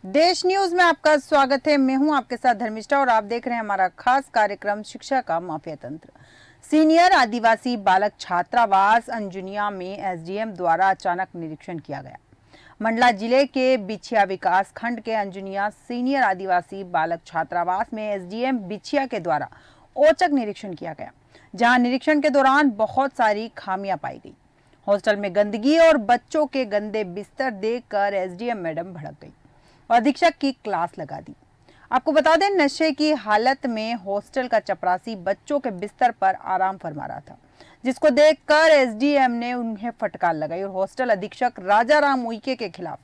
देश न्यूज में आपका स्वागत है। मैं हूं आपके साथ धर्मिष्ठा और आप देख रहे हैं हमारा खास कार्यक्रम शिक्षा का माफिया तंत्र। सीनियर आदिवासी बालक छात्रावास अंजुनिया में एसडीएम द्वारा अचानक निरीक्षण किया गया। मंडला जिले के बिछिया विकास खंड के अंजुनिया सीनियर आदिवासी बालक छात्रावास में एसडीएम बिछिया के द्वारा औचक निरीक्षण किया गया, जहां निरीक्षण के दौरान बहुत सारी खामियां पाई गई। हॉस्टल में गंदगी और बच्चों के गंदे बिस्तर देखकर एसडीएम मैडम भड़क गई और अधीक्षक की क्लास लगा दी। आपको बता दें, नशे की हालत में हॉस्टल का चपरासी बच्चों के बिस्तर पर आराम फरमा रहा था, जिसको देखकर एसडीएम ने उन्हें फटकार लगाई और हॉस्टल अधीक्षक राजाराम उइके के खिलाफ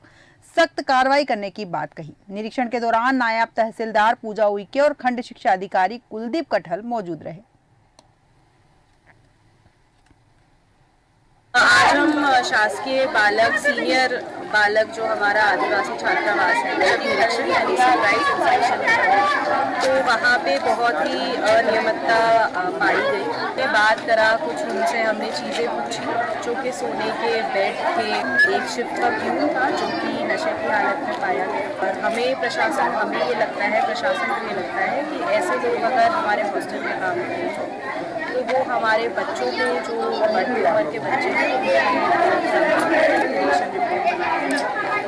सख्त कार्रवाई करने की बात कही। निरीक्षण के दौरान नायब तहसीलदार पूजा उइके और खंड शिक्षा अधिकारी कुलदीप कठल मौजूद रहे। आज हम शासकीय बालक सीनियर बालक जो हमारा आदिवासी छात्रावास है जब निरीक्षण यानी सरप्राइज इंस्पेक्शन, तो वहाँ पे बहुत ही अनियमितता पाई गई। हमने बात करा, कुछ उनसे हमने चीज़ें पूछी, जो कि सोने के बेड थे, एक शिफ्ट का क्यों था जो कि नशे की हालत में पाया गया। और हमें ये लगता है, प्रशासन को ये लगता है कि ऐसे लोग अगर हमारे हॉस्टल में काम करें तो वो हमारे बच्चों के जो बड़ी उम्र के बच्चे हैं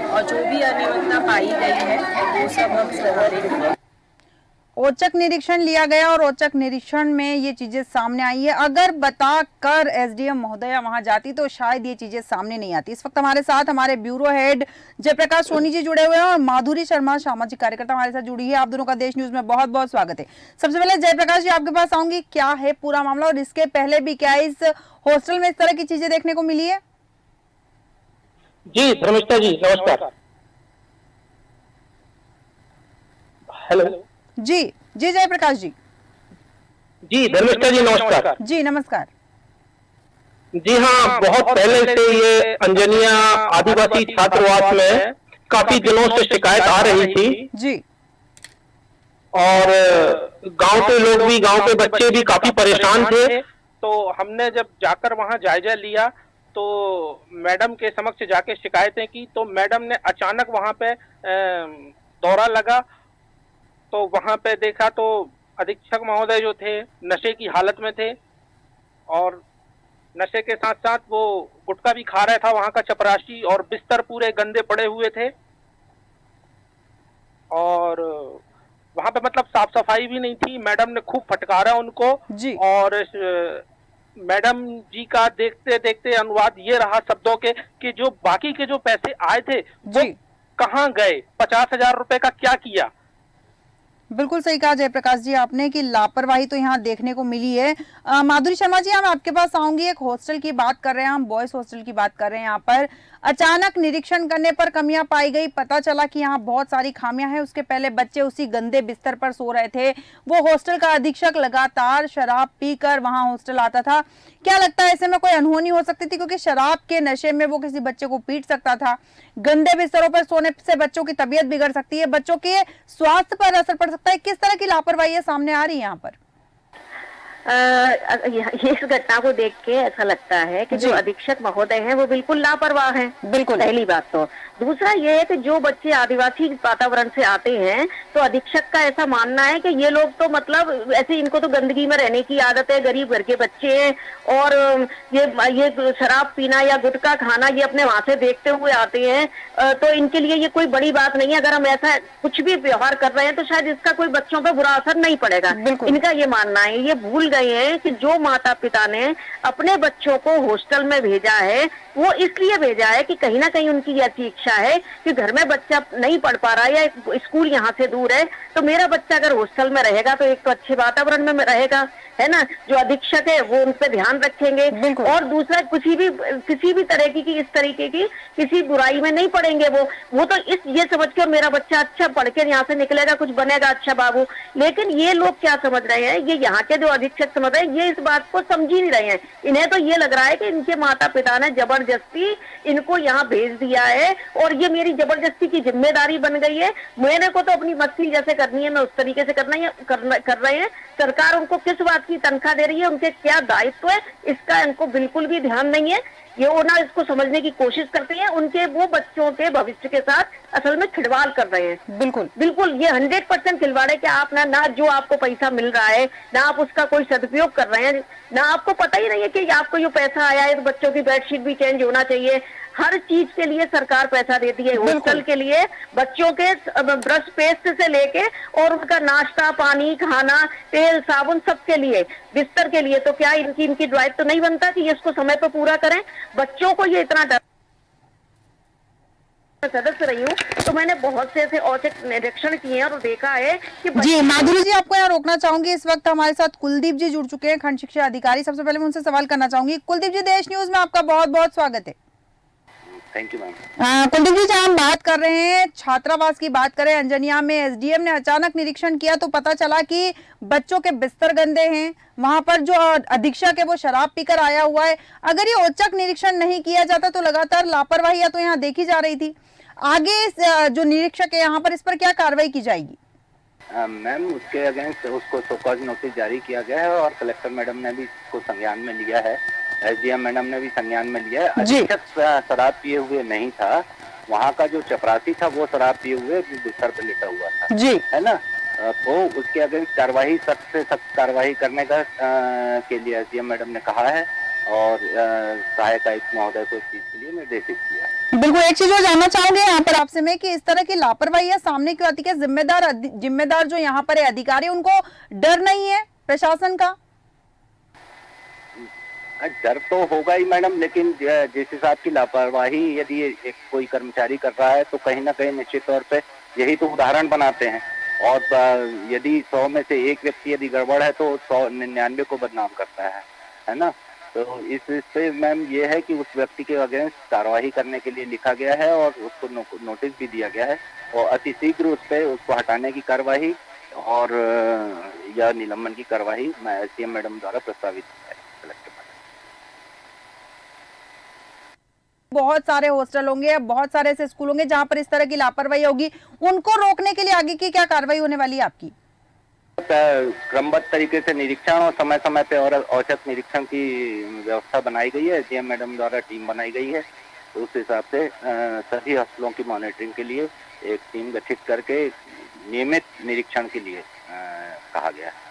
और जो भी अनियमितता पाई गई है वो सब हम सुधारेंगे। औचक निरीक्षण लिया गया और औचक निरीक्षण में ये चीजें सामने आई है। अगर बताकर एसडीएम महोदया वहां जाती तो शायद ये चीजें सामने नहीं आती। इस वक्त हमारे साथ हमारे ब्यूरो हेड जयप्रकाश सोनी जी जुड़े हुए हैं और माधुरी शर्मा सामाजिक कार्यकर्ता हमारे साथ जुड़ी है। आप दोनों का देश न्यूज में बहुत बहुत स्वागत है। सबसे पहले जयप्रकाश जी, आपके पास आऊंगी, क्या है पूरा मामला और इसके पहले भी क्या इस हॉस्टल में इस तरह की चीजें देखने को मिली है? जी धर्मिष्ठा जी नमस्कार। हेलो जी जी जयप्रकाश जी। जी धर्मिष्ठा जी नमस्कार। जी नमस्कार। जी हाँ, बहुत पहले से ये अंजनिया आदिवासी छात्रावास में काफी दिनों से शिकायत आ रही थी जी। और गांव के लोग भी, गांव के बच्चे भी काफी परेशान थे। तो हमने जब जाकर वहां जायजा लिया तो मैडम के समक्ष जाके शिकायतें की, तो मैडम ने अचानक वहां पे दौरा लगा। तो वहां पे देखा तो अधीक्षक महोदय जो थे नशे की हालत में थे और नशे के साथ साथ वो गुटखा भी खा रहा था वहां का चपरासी, और बिस्तर पूरे गंदे पड़े हुए थे और वहां पे मतलब साफ सफाई भी नहीं थी। मैडम ने खूब फटकारा उनको जी। और मैडम जी का देखते देखते अनुवाद ये रहा शब्दों के कि जो बाकी के जो पैसे आए थे वो कहाँ गए, 50,000 रुपए का क्या किया। बिल्कुल सही कहा जयप्रकाश जी आपने कि लापरवाही तो यहाँ देखने को मिली है। माधुरी शर्मा जी, हम आपके पास आऊंगी। एक हॉस्टल की बात कर रहे हैं हम, बॉयज हॉस्टल की बात कर रहे हैं। यहाँ पर अचानक निरीक्षण करने पर कमियां पाई गई, पता चला कि यहाँ बहुत सारी खामियां हैं। उसके पहले बच्चे उसी गंदे बिस्तर पर सो रहे थे। वो हॉस्टल का अधीक्षक लगातार शराब पीकर वहां हॉस्टल आता था। क्या लगता है ऐसे में कोई अनहोनी हो सकती थी? क्योंकि शराब के नशे में वो किसी बच्चे को पीट सकता था। गंदे बिस्तरों पर सोने से बच्चों की तबीयत बिगड़ सकती है, बच्चों के स्वास्थ्य पर असर पड़ सकता है। किस तरह की लापरवाही सामने आ रही है यहाँ पर? इस घटना को देख के ऐसा लगता है कि जो अधीक्षक महोदय हैं वो बिल्कुल लापरवाह हैं। बिल्कुल, पहली बात तो। दूसरा ये है कि जो बच्चे आदिवासी वातावरण से आते हैं तो अधीक्षक का ऐसा मानना है कि ये लोग तो मतलब ऐसे, इनको तो गंदगी में रहने की आदत है, गरीब घर के बच्चे हैं और ये शराब पीना या गुटखा खाना ये अपने वहां से देखते हुए आते हैं। तो इनके लिए ये कोई बड़ी बात नहीं है। अगर हम ऐसा कुछ भी व्यवहार कर रहे हैं तो शायद इसका कोई बच्चों पर बुरा असर नहीं पड़ेगा, इनका ये मानना है। ये भूल गए हैं कि जो माता पिता ने अपने बच्चों को हॉस्टल में भेजा है वो इसलिए भेजा है कि कहीं ना कहीं उनकी ऐसी इच्छा है कि घर में बच्चा नहीं पढ़ पा रहा है या स्कूल यहाँ से दूर है, तो मेरा बच्चा अगर हॉस्टल में रहेगा तो एक तो अच्छे वातावरण में रहेगा, है ना। जो अधीक्षक है वो उन पर ध्यान रखेंगे और दूसरा किसी भी तरह की इस तरीके की किसी बुराई में नहीं पड़ेंगे। वो तो ये समझ के मेरा बच्चा अच्छा पढ़ के यहाँ से निकलेगा, कुछ बनेगा अच्छा बाबू। लेकिन ये लोग क्या समझ रहे हैं, ये यहाँ के जो अधीक्षक समझ रहे हैं, ये इस बात को समझ ही नहीं रहे हैं। इन्हें तो ये लग रहा है कि इनके माता पिता ने जबरदस्ती इनको यहाँ भेज दिया है और ये मेरी जबरदस्ती की जिम्मेदारी बन गई है। मेरे को तो अपनी मस्ती जैसे करनी है मैं उस तरीके से कर रहे हैं। सरकार उनको किस बात की तनख्वाह दे रही है, उनके क्या दायित्व है, इसका इनको बिल्कुल भी ध्यान नहीं है। ये वो ना इसको समझने की कोशिश करते हैं, उनके वो बच्चों के भविष्य के साथ असल में खिलवाड़ कर रहे हैं। बिल्कुल बिल्कुल ये 100% खिलवाड़ है कि आप ना जो आपको पैसा मिल रहा है ना आप उसका कोई सदुपयोग कर रहे हैं, ना आपको पता ही नहीं है कि आपको ये पैसा आया है तो बच्चों की बेडशीट भी चेंज होना चाहिए। हर चीज के लिए सरकार पैसा देती है, हॉस्टल के लिए बच्चों के ब्रश पेस्ट से लेके और उनका नाश्ता पानी खाना तेल साबुन सबके लिए, बिस्तर के लिए। तो क्या इनकी ड्राइव तो नहीं बनता कि ये इसको समय पर पूरा करें? बच्चों को ये इतना डर सदस्य रही हूँ तो मैंने बहुत से ऐसे औचक निरीक्षण किए हैं और देखा है कि जी। माधुरी जी, आपको यहाँ रोकना चाहूंगी, इस वक्त हमारे साथ कुलदीप जी जुड़ चुके हैं, खंड शिक्षा अधिकारी। सबसे पहले मैं उनसे सवाल करना चाहूंगी। कुलदीप जी, देश न्यूज में आपका बहुत बहुत स्वागत है। Thank you ma'am. Kuldeep ji, जहाँ हम बात कर रहे हैं छात्रावास की बात करें, अंजनिया में एसडीएम ने अचानक निरीक्षण किया तो पता चला कि बच्चों के बिस्तर गंदे हैं, वहां पर जो अधीक्षक है वो शराब पीकर आया हुआ है। अगर ये औचक निरीक्षण नहीं किया जाता तो लगातार लापरवाही तो यहाँ देखी जा रही थी। आगे जो निरीक्षक है यहाँ पर, इस पर क्या कार्रवाई की जाएगी? मैम, उसके अगेंस्ट उसको शोकॉज नोटिस जारी किया गया है और कलेक्टर मैडम ने भी इसको संज्ञान में लिया है, एसडीएम मैडम ने भी संज्ञान में लिया है। अधीक्षक शराब पिए हुए नहीं था, वहाँ का जो चपरासी था वो शराब पिए हुए बिस्तर पर लेटा हुआ था जी, है ना। तो उसके अगेंस्ट कार्रवाई, सख्त से सख्त कार्रवाई करने का के लिए एसडीएम मैडम ने कहा है और सहायक आयुक्त महोदय को इस चीज के लिए निर्देशित किया है। बिल्कुल। एक चीज और जानना चाहूंगे यहाँ पर आपसे मैं कि इस तरह की लापरवाही सामने क्यों आती है? जिम्मेदार जो यहाँ पर है अधिकारी, उनको डर नहीं है प्रशासन का? डर तो होगा ही मैडम, लेकिन जिस हिसाब की लापरवाही यदि एक कोई कर्मचारी कर रहा है तो कहीं ना कहीं निश्चित तौर पे यही तो उदाहरण बनाते हैं। और यदि 100 में से एक व्यक्ति यदि गड़बड़ है तो 199 को बदनाम करता है ना। तो इस पे मैम ये है कि उस व्यक्ति के अगेंस्ट कार्रवाई करने के लिए लिखा गया है और उसको नोटिस भी दिया गया है और अतिशीघ्र उस पे उसको हटाने की कार्रवाई और या निलंबन की कार्रवाई एसडीएम मैडम द्वारा प्रस्तावित है कलेक्टर मैडम। बहुत सारे हॉस्टल होंगे, बहुत सारे ऐसे स्कूल होंगे जहां पर इस तरह की लापरवाही होगी, उनको रोकने के लिए आगे की क्या कार्रवाई होने वाली है आपकी? क्रमबद्ध तरीके से निरीक्षण और समय समय पे और औचक निरीक्षण की व्यवस्था बनाई गई है, एसडीएम मैडम द्वारा टीम बनाई गई है। तो उस हिसाब से सभी हॉस्टलों की मॉनिटरिंग के लिए एक टीम गठित करके नियमित निरीक्षण के लिए कहा गया है।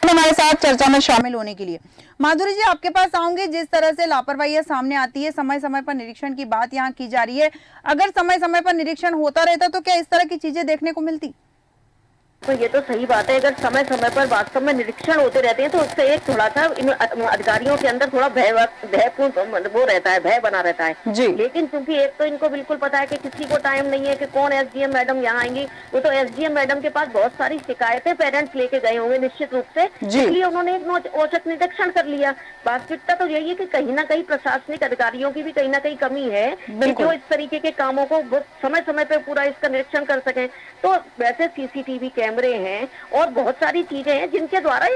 हमारे साथ चर्चा में शामिल होने के लिए माधुरी जी आपके पास आऊंगी। जिस तरह से लापरवाही सामने आती है, समय समय पर निरीक्षण की बात यहाँ की जा रही है, अगर समय समय पर निरीक्षण होता रहता तो क्या इस तरह की चीजें देखने को मिलती? तो ये तो सही बात है, अगर समय समय पर वास्तव में निरीक्षण होते रहते हैं तो उससे एक थोड़ा सा इन अधिकारियों के अंदर थोड़ा भयपूर्ण वो रहता है, भय बना रहता है जी। लेकिन क्योंकि एक तो इनको बिल्कुल पता है कि किसी को टाइम नहीं है कि कौन एसडीएम मैडम यहाँ आएंगी, वो तो एसडीएम मैडम के पास बहुत सारी शिकायतें पेरेंट्स लेके गए होंगे निश्चित रूप से, इसलिए उन्होंने एक औचक निरीक्षण कर लिया। वास्तविकता तो यही है कि कहीं ना कहीं प्रशासनिक अधिकारियों की भी कहीं ना कहीं कमी है कि जो इस तरीके के कामों को समय समय पर पूरा इसका निरीक्षण कर सके। तो वैसे सीसीटीवी कैमरे हैं और बहुत सारी चीजें हैं जिनके द्वारा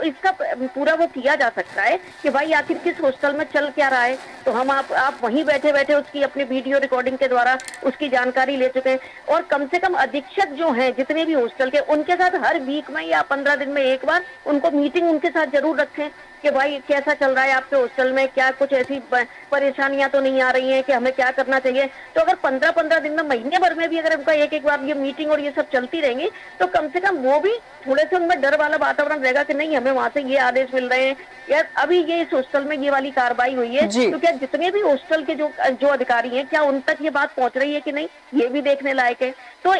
इसका पूरा वो किया जा सकता है कि भाई आखिर किस हॉस्टल में चल क्या रहा है। तो हम आप वहीं बैठे बैठे उसकी अपनी वीडियो रिकॉर्डिंग के द्वारा उसकी जानकारी ले चुके हैं और कम से कम अधीक्षक जो हैं जितने भी हॉस्टल के, उनके साथ हर वीक में या 15 दिन में एक बार उनको मीटिंग उनके साथ जरूर रखें कि भाई कैसा चल रहा है आपके हॉस्टल में, क्या कुछ ऐसी परेशानियां तो नहीं आ रही हैं कि हमें क्या करना चाहिए। तो अगर 15-15 दिन में, महीने भर में भी अगर उनका एक बार ये मीटिंग और ये सब चलती रहेंगी तो कम से कम वो भी थोड़े से उनमें डर वाला वातावरण रहेगा कि नहीं हमें वहां से ये आदेश मिल रहे हैं या अभी ये इस हॉस्टल में ये वाली कार्रवाई हुई है। तो क्या जितने भी हॉस्टल के जो अधिकारी हैं क्या उन तक ये बात पहुंच रही है कि नहीं, ये भी देखने लायक है। तो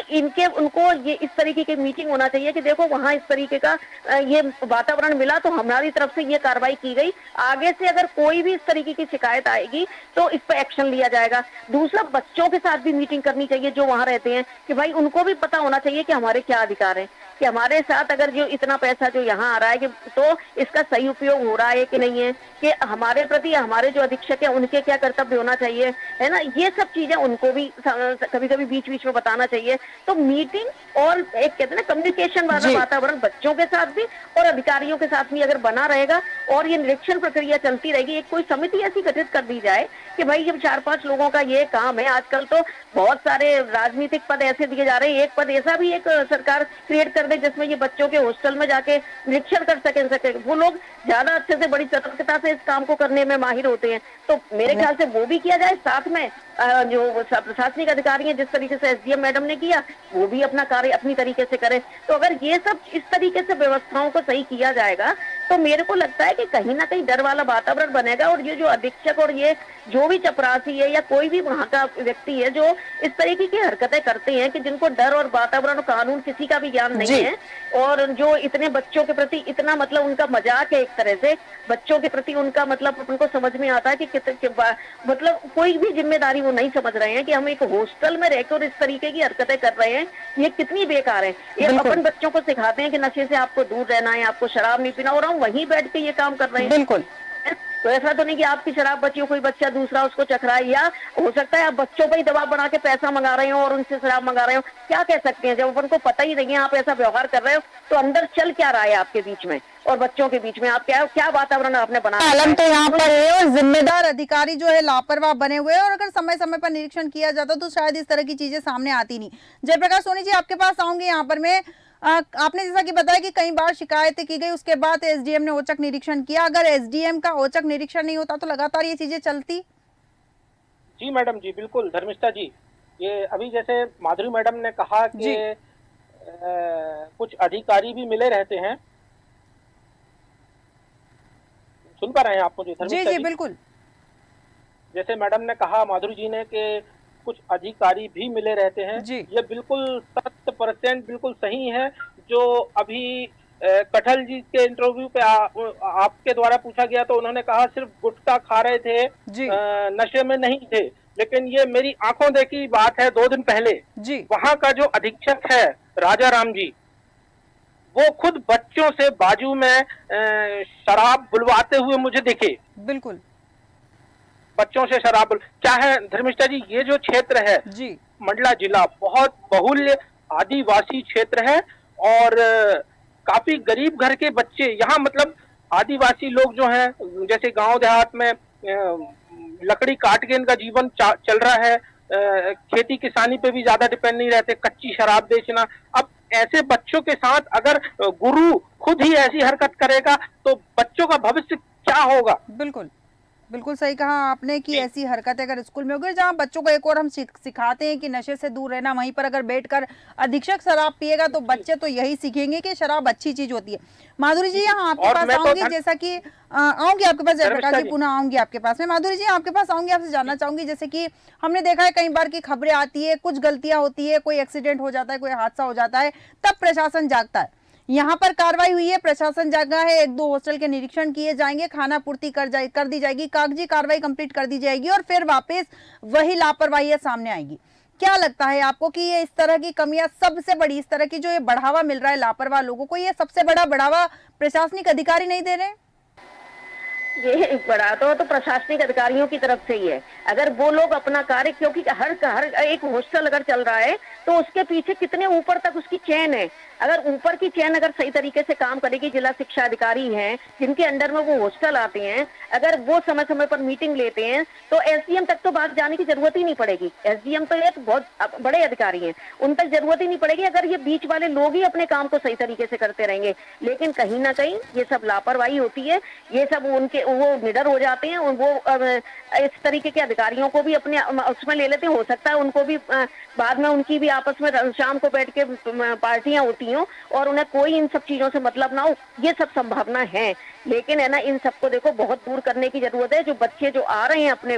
उनको ये इस तरीके की मीटिंग होना चाहिए कि देखो वहां इस तरीके का ये वातावरण मिला तो हमारी तरफ से ये कार्रवाई की गई, आगे से अगर कोई भी इस तरीके की शिकायत आएगी तो इस पर एक्शन लिया जाएगा। दूसरा, बच्चों के साथ भी मीटिंग करनी चाहिए जो वहां रहते हैं कि भाई उनको भी पता होना चाहिए कि हमारे क्या अधिकार है, कि हमारे साथ अगर जो इतना पैसा जो यहाँ आ रहा है कि तो इसका सही उपयोग हो रहा है कि नहीं है, कि हमारे प्रति हमारे जो अधीक्षक है उनके क्या कर्तव्य होना चाहिए, है ना। ये सब चीजें उनको भी कभी कभी बीच बीच में बताना चाहिए। तो मीटिंग और एक कहते हैं ना कम्युनिकेशन वाला वातावरण बच्चों के साथ भी और अधिकारियों के साथ भी अगर बना रहेगा और ये निरीक्षण प्रक्रिया चलती रहेगी, एक कोई समिति ऐसी गठित कर दी जाए कि भाई जब 4-5 लोगों का ये काम है। आजकल तो बहुत सारे राजनीतिक पद ऐसे दिए जा रहे हैं, एक पद ऐसा भी एक सरकार क्रिएट कर दे जिसमें ये बच्चों के हॉस्टल में जाके निरीक्षण कर सके। वो लोग ज्यादा अच्छे से बड़ी सतर्कता से इस काम को करने में माहिर होते हैं। तो मेरे ख्याल से वो भी किया जाए, साथ में जो प्रशासनिक अधिकारी हैं जिस तरीके से एसडीएम मैडम ने किया वो भी अपना कार्य अपनी तरीके से करें। तो अगर ये सब इस तरीके से व्यवस्थाओं को सही किया जाएगा तो मेरे को लगता है कि कहीं ना कहीं डर वाला वातावरण बनेगा, और ये जो अधीक्षक और ये जो भी चपरासी है या कोई भी वहाँ का व्यक्ति है जो इस तरीके की हरकतें करते हैं कि जिनको डर और वातावरण और कानून किसी का भी ज्ञान नहीं है, और जो इतने बच्चों के प्रति इतना मतलब उनका मजाक है, एक तरह से बच्चों के प्रति उनका मतलब उनको समझ में आता है कि मतलब कोई भी जिम्मेदारी वो नहीं समझ रहे हैं कि हम एक हॉस्टल में रहकर इस तरीके की हरकतें कर रहे हैं, ये कितनी बेकार है। ये अपन बच्चों को सिखाते हैं कि नशे से आपको दूर रहना है, आपको शराब नहीं पीना, और हम वहीं बैठ के ये काम कर रहे हैं। बिल्कुल। तो ऐसा तो नहीं कि आपकी शराब बच्ची हो, कोई बच्चा दूसरा उसको चख रहा है, या हो सकता है आप बच्चों पर ही दबाव बना के पैसा मंगा रहे हो और उनसे शराब मंगा रहे हो। क्या कह सकते हैं जब अपन को पता ही नहीं है आप ऐसा व्यवहार कर रहे हो, तो अंदर चल क्या रहा है आपके बीच में और बच्चों के बीच में, आप क्या वातावरण आपने बनाया। आलम तो यहाँ पर है और जिम्मेदार अधिकारी जो है लापरवाह बने हुए हैं, और अगर समय समय पर निरीक्षण किया जाता तो शायद इस तरह की चीजें सामने आती नहीं। जयप्रकाश सोनी जी, आपके पास आऊंगी यहाँ पर मैं। आपने जैसा कि बताया कि कई बार शिकायतें की गई, उसके बाद एसडीएम ने औचक निरीक्षण किया। अगर एसडीएम का औचक निरीक्षण नहीं होता तो लगातार ये चीजें चलती। जी मैडम जी, बिल्कुल धर्मिष्ठा जी, ये अभी जैसे माधुरी मैडम ने कहा कि कुछ अधिकारी भी मिले रहते हैं। सुन पा रहे हैं आप मुझे धर्मिष्ठा जी? बिल्कुल। जैसे मैडम ने कहा, माधुरी जी ने, कि कुछ अधिकारी भी मिले रहते हैं, ये बिल्कुल 100% बिल्कुल सही है। जो अभी कटहल जी के इंटरव्यू पे आपके द्वारा पूछा गया तो उन्होंने कहा सिर्फ गुटखा खा रहे थे, नशे में नहीं थे, लेकिन ये मेरी आंखों देखी बात है। 2 दिन पहले वहां का जो अधीक्षक है राजा राम जी, वो खुद बच्चों से बाजू में शराब बुलवाते हुए मुझे दिखे। बिल्कुल, बच्चों से शराब। क्या है धर्मिष्ठा जी, ये जो क्षेत्र है मंडला जिला बहुत बहुल्य आदिवासी क्षेत्र है, और काफी गरीब घर के बच्चे यहाँ, मतलब आदिवासी लोग जो हैं, जैसे गांव देहात में लकड़ी काट के इनका जीवन चल रहा है, खेती किसानी पे भी ज्यादा डिपेंड नहीं रहते, कच्ची शराब बेचना। अब ऐसे बच्चों के साथ अगर गुरु खुद ही ऐसी हरकत करेगा तो बच्चों का भविष्य क्या होगा। बिल्कुल बिल्कुल सही कहा आपने कि ऐसी हरकतें अगर स्कूल में होगी, जहाँ बच्चों को एक और हम सिखाते हैं कि नशे से दूर रहना, वहीं पर अगर बैठकर अधीक्षक शराब पिएगा तो बच्चे तो यही सीखेंगे कि शराब अच्छी चीज होती है। माधुरी जी, यहाँ आपके पास आऊंगी, जैसा कि आऊंगी आपके पास, जयप्रकाश जी पुनः आऊंगी आपके पास में। माधुरी जी, आपके पास आऊंगी, आपसे जानना चाहूंगी, जैसे कि हमने देखा है कई बार की खबरें आती है, कुछ गलतियां होती है, कोई एक्सीडेंट हो जाता है, कोई हादसा हो जाता है, तब प्रशासन जागता है। यहाँ पर कार्रवाई हुई है, प्रशासन जागा है, 1-2 हॉस्टल के निरीक्षण किए जाएंगे, खाना पूर्ति कर दी जाएगी, कागजी कार्रवाई कंप्लीट कर दी जाएगी, और फिर वापस वही लापरवाही सामने आएगी। क्या लगता है आपको कि ये इस तरह की कमियां सबसे बड़ी, इस तरह की जो ये बढ़ावा मिल रहा है लापरवाह लोगों को, ये सबसे बड़ा बढ़ावा प्रशासनिक अधिकारी नहीं दे रहे? ये बढ़ा तो प्रशासनिक अधिकारियों की तरफ से ही है। अगर वो लोग अपना कार्य, क्योंकि हर एक हॉस्टल अगर चल रहा है तो उसके पीछे कितने ऊपर तक उसकी चेन है, अगर ऊपर की चेन अगर सही तरीके से काम करेगी, जिला शिक्षा अधिकारी हैं जिनके अंडर में वो हॉस्टल आते हैं, अगर वो समय समय पर मीटिंग लेते हैं तो एसडीएम तक तो बात जाने की जरूरत ही नहीं पड़ेगी। एसडीएम तो एक बहुत बड़े अधिकारी हैं, उन तक जरूरत ही नहीं पड़ेगी अगर ये बीच वाले लोग ही अपने काम को सही तरीके से करते रहेंगे। लेकिन कहीं ना कहीं ये सब लापरवाही होती है, ये सब वो निडर हो जाते हैं, वो इस तरीके के अधिकारियों को भी अपने उसमें ले लेते हैं। हो सकता है उनको भी बाद में उनकी भी आपस में शाम को बैठ के पार्टियां होती हों और उन्हें कोई इन सब चीजों से मतलब ना हो, ये सब संभावना है। लेकिन है ना, इन सबको देखो बहुत दूर करने की जरूरत है। जो बच्चे जो आ रहे हैं अपने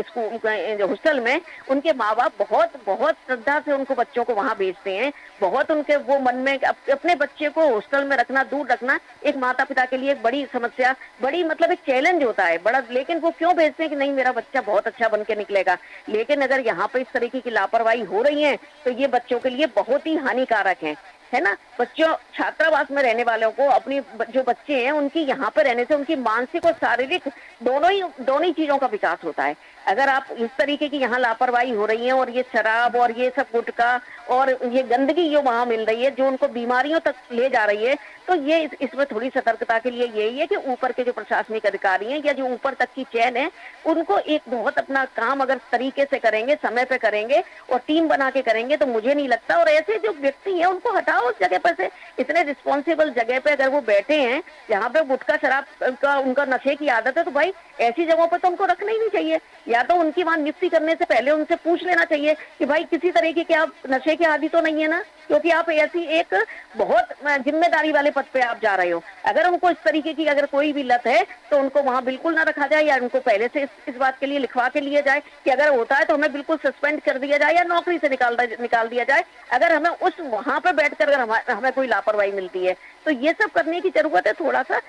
स्कूल हॉस्टल में, उनके माँ बाप बहुत बहुत श्रद्धा से उनको बच्चों को वहां भेजते हैं, बहुत उनके वो मन में अपने बच्चे को हॉस्टल में रखना, दूर रखना एक माता पिता के लिए एक बड़ी समस्या, बड़ी मतलब एक चैलेंज होता है बड़ा। लेकिन वो क्यों भेजते हैं कि नहीं मेरा बच्चा बहुत अच्छा बन के निकलेगा। लेकिन अगर यहाँ पर इस तरीके की लापरवाही हो रही है तो ये बच्चों के लिए बहुत ही हानिकारक है ना। बच्चों छात्रावास में रहने वालों को, अपनी जो बच्चे हैं उनकी यहाँ पर रहने से उनकी मानसिक और शारीरिक दोनों ही चीजों का विकास होता है। अगर आप इस तरीके की यहाँ लापरवाही हो रही है और ये शराब और ये सब गुटखा और ये गंदगी जो वहाँ मिल रही है जो उनको बीमारियों तक ले जा रही है, तो ये इसमें थोड़ी सतर्कता के लिए यही है कि ऊपर के जो प्रशासनिक अधिकारी हैं या जो ऊपर तक की चेन है उनको एक बहुत अपना काम अगर तरीके से करेंगे, समय पे करेंगे और टीम बना के करेंगे तो मुझे नहीं लगता। और ऐसे जो व्यक्ति हैं उनको हटाओ उस जगह पर से, इतने रिस्पॉन्सिबल जगह पे अगर वो बैठे हैं जहाँ पे गुटखा शराब का उनका नशे की आदत है, तो भाई ऐसी जगहों पर तो उनको रखना ही नहीं चाहिए। या तो उनकी वहां नियुक्ति करने से पहले उनसे पूछ लेना चाहिए कि भाई किसी तरीके के आप नशे के आदी तो नहीं है ना, क्योंकि आप ऐसी एक बहुत जिम्मेदारी वाले पद पे आप जा रहे हो। अगर उनको इस तरीके की अगर कोई भी लत है तो उनको वहां बिल्कुल ना रखा जाए या उनको पहले से इस बात के लिए लिखवा के लिया जाए कि अगर होता है तो हमें बिल्कुल सस्पेंड कर दिया जाए या नौकरी से निकाल दिया जाए, अगर हमें उस वहां पे बैठकर अगर हमें कोई लापरवाही मिलती है। तो ये सब करने की जरूरत है, थोड़ा सा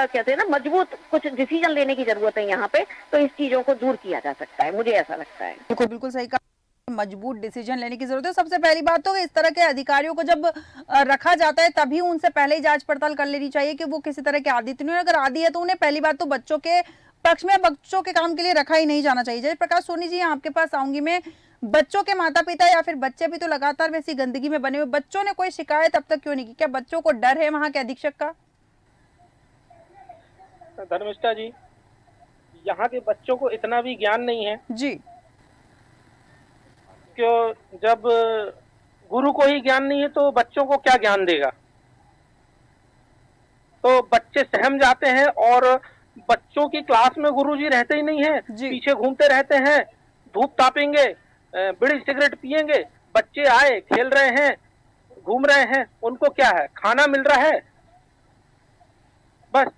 कहते हैं ना मजबूत कुछ डिसीजन लेने की जरूरत है यहाँ पे, तो इस चीजों को दूर किया जा सकता है, मुझे ऐसा लगता है। बिल्कुल बिल्कुल सही कहा, मजबूत डिसीजन लेने की जरूरत है। सबसे पहली बात तो इस तरह के अधिकारियों को जब रखा जाता है तभी उनसे पहले ही जांच पड़ताल कर लेनी चाहिए कि वो किसी तरह के आदी तो नहीं है। अगर आदी है तो उन्हें पहली बात तो बच्चों के पक्ष में, बच्चों के काम के लिए रखा ही नहीं जाना चाहिए। जय प्रकाश सोनी जी, आपके पास आऊंगी मैं। बच्चों के माता पिता या फिर बच्चे भी तो लगातार वैसी गंदगी में बने हुए, बच्चों ने कोई शिकायत अब तक क्यों नहीं की? क्या बच्चों को डर है वहां के अधीक्षक का? धर्मिष्ठा जी, यहाँ के बच्चों को इतना भी ज्ञान नहीं है जी। क्यों, जब गुरु को ही ज्ञान नहीं है तो बच्चों को क्या ज्ञान देगा। तो बच्चे सहम जाते हैं और बच्चों की क्लास में गुरुजी रहते ही नहीं है, पीछे घूमते रहते हैं, धूप तापेंगे, बीड़ी सिगरेट पिएंगे। बच्चे आए, खेल रहे हैं, घूम रहे हैं, उनको क्या है, खाना मिल रहा है, बस।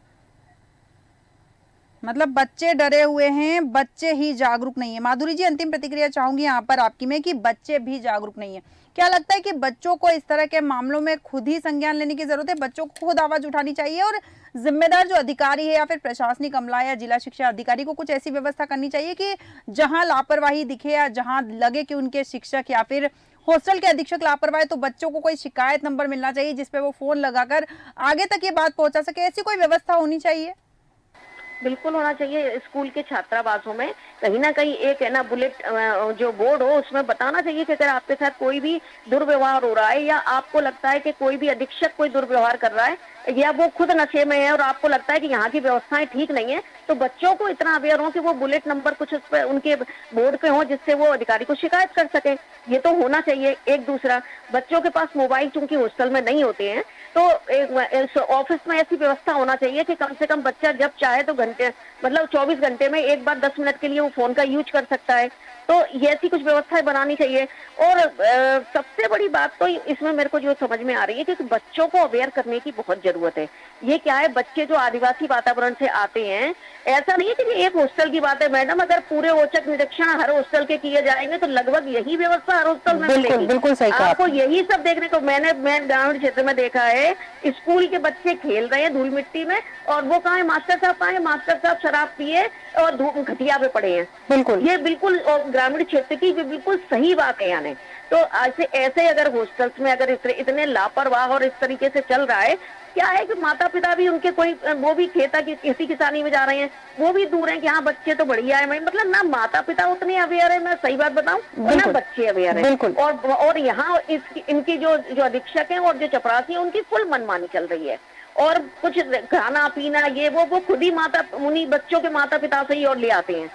मतलब बच्चे डरे हुए हैं, बच्चे ही जागरूक नहीं है। माधुरी जी, अंतिम प्रतिक्रिया चाहूंगी यहाँ पर आपकी में कि बच्चे भी जागरूक नहीं है। क्या लगता है कि बच्चों को इस तरह के मामलों में खुद ही संज्ञान लेने की जरूरत है, बच्चों को खुद आवाज उठानी चाहिए और जिम्मेदार जो अधिकारी है या फिर प्रशासनिक अमला या जिला शिक्षा अधिकारी को कुछ ऐसी व्यवस्था करनी चाहिए कि जहां लापरवाही दिखे या जहां लगे कि उनके शिक्षक या फिर हॉस्टल के अधीक्षक लापरवाही, तो बच्चों को कोई शिकायत नंबर मिलना चाहिए जिसपे वो फोन लगाकर आगे तक ये बात पहुंचा सके। ऐसी कोई व्यवस्था होनी चाहिए। बिल्कुल होना चाहिए। स्कूल के छात्रावासों में कहीं ना कहीं एक है ना बुलेट जो बोर्ड हो, उसमें बताना चाहिए कि अगर आपके साथ कोई भी दुर्व्यवहार हो रहा है या आपको लगता है कि कोई भी अधीक्षक कोई दुर्व्यवहार कर रहा है या वो खुद नशे में है और आपको लगता है कि यहाँ की व्यवस्थाएं ठीक नहीं है, तो बच्चों को इतना अवेयर हो कि वो बुलेट नंबर कुछ उस पर उनके बोर्ड पे हो जिससे वो अधिकारी को शिकायत कर सके। ये तो होना चाहिए। एक दूसरा, बच्चों के पास मोबाइल चूंकि हॉस्टल में नहीं होते हैं तो एक ऑफिस में ऐसी व्यवस्था होना चाहिए कि कम से कम बच्चा जब चाहे तो घंटे मतलब 24 घंटे में एक बार 10 मिनट के लिए वो फोन का यूज कर सकता है। तो ये ऐसी कुछ व्यवस्थाएं बनानी चाहिए। और सबसे बड़ी बात तो इसमें मेरे को जो समझ में आ रही है कि बच्चों को अवेयर करने की बहुत जरूरत है। ये क्या है, बच्चे जो आदिवासी वातावरण से आते हैं, ऐसा नहीं है कि ये एक हॉस्टल की बात है मैडम, अगर पूरे औचक निरीक्षण हर हॉस्टल के किए जाएंगे तो लगभग यही व्यवस्था हर हॉस्टल में मिलेगी। बिल्कुल सही कहा आपको यही सब देखने को मैं ग्रामीण क्षेत्र में देखा है। स्कूल के बच्चे खेल रहे हैं धूल मिट्टी में और वो कहाँ है, मास्टर साहब कहाँ है, मास्टर साहब शराब पिए और धूप खटिया पे पड़े हैं। बिल्कुल, ये बिल्कुल ग्रामीण क्षेत्र की बिल्कुल सही बात है। यानी तो ऐसे अगर हॉस्टल्स में अगर इतने लापरवाह और इस तरीके से चल रहा है, क्या है कि माता पिता भी उनके कोई वो भी खेती किसानी में जा रहे हैं, वो भी दूर हैं कि हाँ बच्चे तो बढ़िया है, मतलब ना माता पिता उतने अवेयर है, मैं सही बात बताऊं, ना बच्चे अवेयर है। और यहाँ इनकी जो अधीक्षक हैं और जो चपरासी है उनकी फुल मनमानी चल रही है। और कुछ खाना पीना ये वो खुद ही उन्हीं बच्चों के माता पिता से ही और ले आते हैं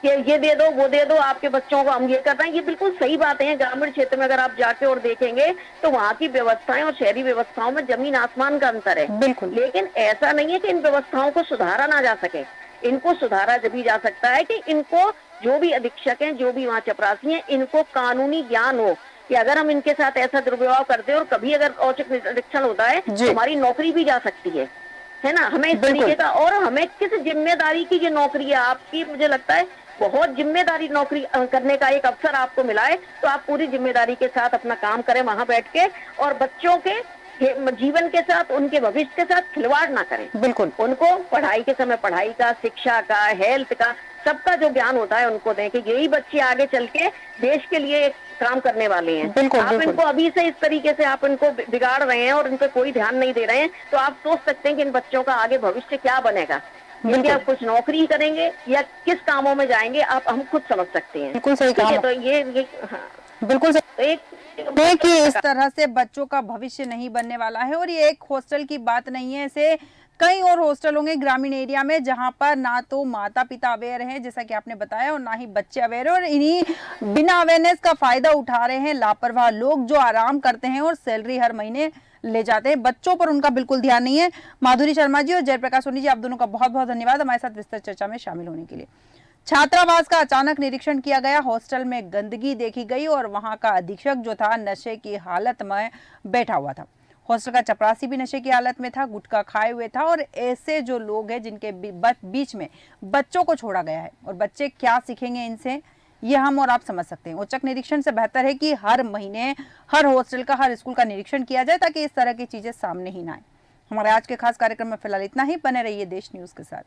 कि ये दे दो वो दे दो, आपके बच्चों को हम ये कर रहे हैं। ये बिल्कुल सही बातें हैं। ग्रामीण क्षेत्र में अगर आप जाके और देखेंगे तो वहाँ की व्यवस्थाएं और शहरी व्यवस्थाओं में जमीन आसमान का अंतर है। बिल्कुल, लेकिन ऐसा नहीं है कि इन व्यवस्थाओं को सुधारा ना जा सके। इनको सुधारा जब भी जा सकता है कि इनको जो भी अधीक्षक हैं, जो भी वहाँ चपरासी हैं, इनको कानूनी ज्ञान हो कि अगर हम इनके साथ ऐसा दुर्व्यवहार करते हैं और कभी अगर औचक निरीक्षण होता है तो हमारी नौकरी भी जा सकती है ना। हमें इस तरीके का, और हमें किस जिम्मेदारी की ये नौकरी है आपकी, मुझे लगता है बहुत जिम्मेदारी नौकरी करने का एक अवसर आपको मिला है, तो आप पूरी जिम्मेदारी के साथ अपना काम करें वहां बैठ के और बच्चों के जीवन के साथ, उनके भविष्य के साथ खिलवाड़ ना करें। बिल्कुल, उनको पढ़ाई के समय पढ़ाई का, शिक्षा का, हेल्थ का, सबका जो ज्ञान होता है उनको दें कि यही बच्चे आगे चल के देश के लिए एक काम करने वाले हैं। बिल्कुल, आप इनको अभी से इस तरीके से आप इनको बिगाड़ रहे हैं और इन पे कोई ध्यान नहीं दे रहे हैं, तो आप सोच सकते हैं कि इन बच्चों का आगे भविष्य क्या बनेगा। यदि आप कुछ नौकरी करेंगे या किस कामों में जाएंगे, आप हम खुद समझ सकते हैं। बिल्कुल सही ठीक है, कहा। तो ये हाँ, बिल्कुल सही। तो एक देखिए, इस तरह से बच्चों का भविष्य नहीं बनने वाला है। और ये एक हॉस्टल की बात नहीं है, ऐसे कई और हॉस्टल होंगे ग्रामीण एरिया में जहां पर ना तो माता पिता अवेयर हैं, जैसा कि आपने बताया, और ना ही बच्चे अवेयर हैं। और इन्हीं बिना अवेयरनेस का फायदा उठा रहे हैं लापरवाह लोग, जो आराम करते हैं और सैलरी हर महीने ले जाते हैं। बच्चों पर उनका बिल्कुल ध्यान नहीं है। माधुरी शर्मा जी और जयप्रकाश सोनी जी, आप दोनों का बहुत बहुत धन्यवाद हमारे साथ विस्तृत चर्चा में शामिल होने के लिए। छात्रावास का अचानक निरीक्षण किया गया, हॉस्टल में गंदगी देखी गई और वहां का अधीक्षक जो था नशे की हालत में बैठा हुआ था। हॉस्टल का चपरासी भी नशे की हालत में था, गुटखा खाए हुए था। और ऐसे जो लोग हैं जिनके बीच में बच्चों को छोड़ा गया है, और बच्चे क्या सीखेंगे इनसे, ये हम और आप समझ सकते हैं। औचक निरीक्षण से बेहतर है कि हर महीने हर हॉस्टल का, हर स्कूल का निरीक्षण किया जाए, ताकि इस तरह की चीजें सामने ही ना आए। हमारे आज के खास कार्यक्रम में फिलहाल इतना ही। बने रहिए देश न्यूज के साथ।